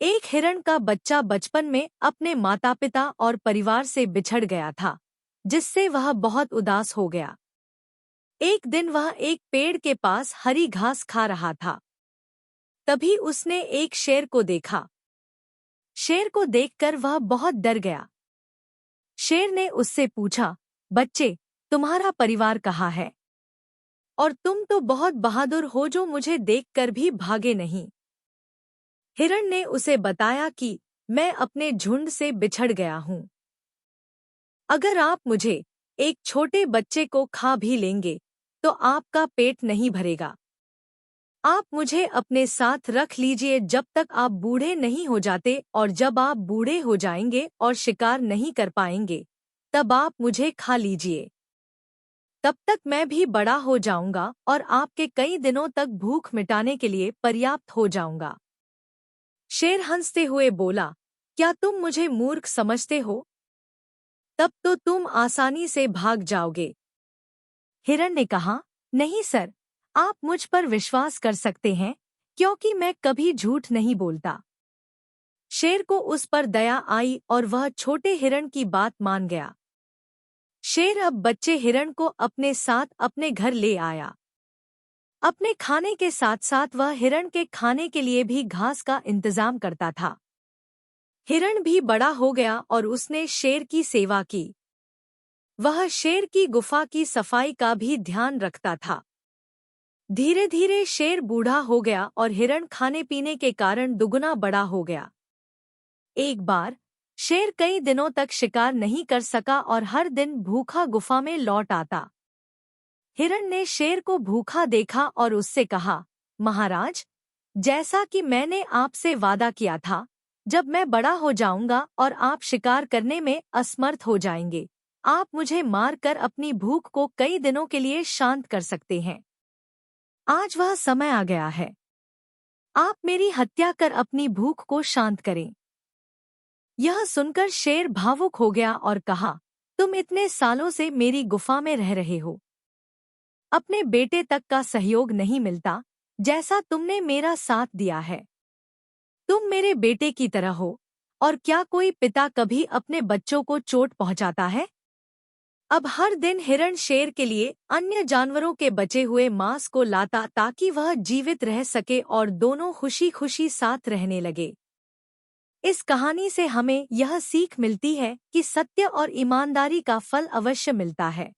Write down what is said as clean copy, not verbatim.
एक हिरण का बच्चा बचपन में अपने माता पिता और परिवार से बिछड़ गया था, जिससे वह बहुत उदास हो गया। एक दिन वह एक पेड़ के पास हरी घास खा रहा था। तभी उसने एक शेर को देखा। शेर को देखकर वह बहुत डर गया। शेर ने उससे पूछा, बच्चे, तुम्हारा परिवार कहाँ है? और तुम तो बहुत बहादुर हो जो मुझे देखकर भी भागे नहीं। हिरण ने उसे बताया कि मैं अपने झुंड से बिछड़ गया हूँ। अगर आप मुझे, एक छोटे बच्चे को खा भी लेंगे तो आपका पेट नहीं भरेगा। आप मुझे अपने साथ रख लीजिए जब तक आप बूढ़े नहीं हो जाते, और जब आप बूढ़े हो जाएंगे और शिकार नहीं कर पाएंगे तब आप मुझे खा लीजिए। तब तक मैं भी बड़ा हो जाऊंगा और आपके कई दिनों तक भूख मिटाने के लिए पर्याप्त हो जाऊंगा। शेर हंसते हुए बोला, क्या तुम मुझे मूर्ख समझते हो? तब तो तुम आसानी से भाग जाओगे। हिरण ने कहा, नहीं सर, आप मुझ पर विश्वास कर सकते हैं, क्योंकि मैं कभी झूठ नहीं बोलता। शेर को उस पर दया आई और वह छोटे हिरण की बात मान गया। शेर अब बच्चे हिरण को अपने साथ अपने घर ले आया। अपने खाने के साथ साथ वह हिरण के खाने के लिए भी घास का इंतजाम करता था। हिरण भी बड़ा हो गया और उसने शेर की सेवा की। वह शेर की गुफा की सफाई का भी ध्यान रखता था। धीरे धीरे शेर बूढ़ा हो गया और हिरण खाने पीने के कारण दुगुना बड़ा हो गया। एक बार शेर कई दिनों तक शिकार नहीं कर सका और हर दिन भूखा गुफा में लौट आता। हिरण ने शेर को भूखा देखा और उससे कहा, महाराज, जैसा कि मैंने आपसे वादा किया था, जब मैं बड़ा हो जाऊंगा और आप शिकार करने में असमर्थ हो जाएंगे, आप मुझे मारकर अपनी भूख को कई दिनों के लिए शांत कर सकते हैं। आज वह समय आ गया है। आप मेरी हत्या कर अपनी भूख को शांत करें। यह सुनकर शेर भावुक हो गया और कहा, तुम इतने सालों से मेरी गुफा में रह रहे हो। अपने बेटे तक का सहयोग नहीं मिलता जैसा तुमने मेरा साथ दिया है। तुम मेरे बेटे की तरह हो, और क्या कोई पिता कभी अपने बच्चों को चोट पहुंचाता है? अब हर दिन हिरण शेर के लिए अन्य जानवरों के बचे हुए मांस को लाता ताकि वह जीवित रह सके और दोनों खुशी खुशी साथ रहने लगे। इस कहानी से हमें यह सीख मिलती है कि सत्य और ईमानदारी का फल अवश्य मिलता है।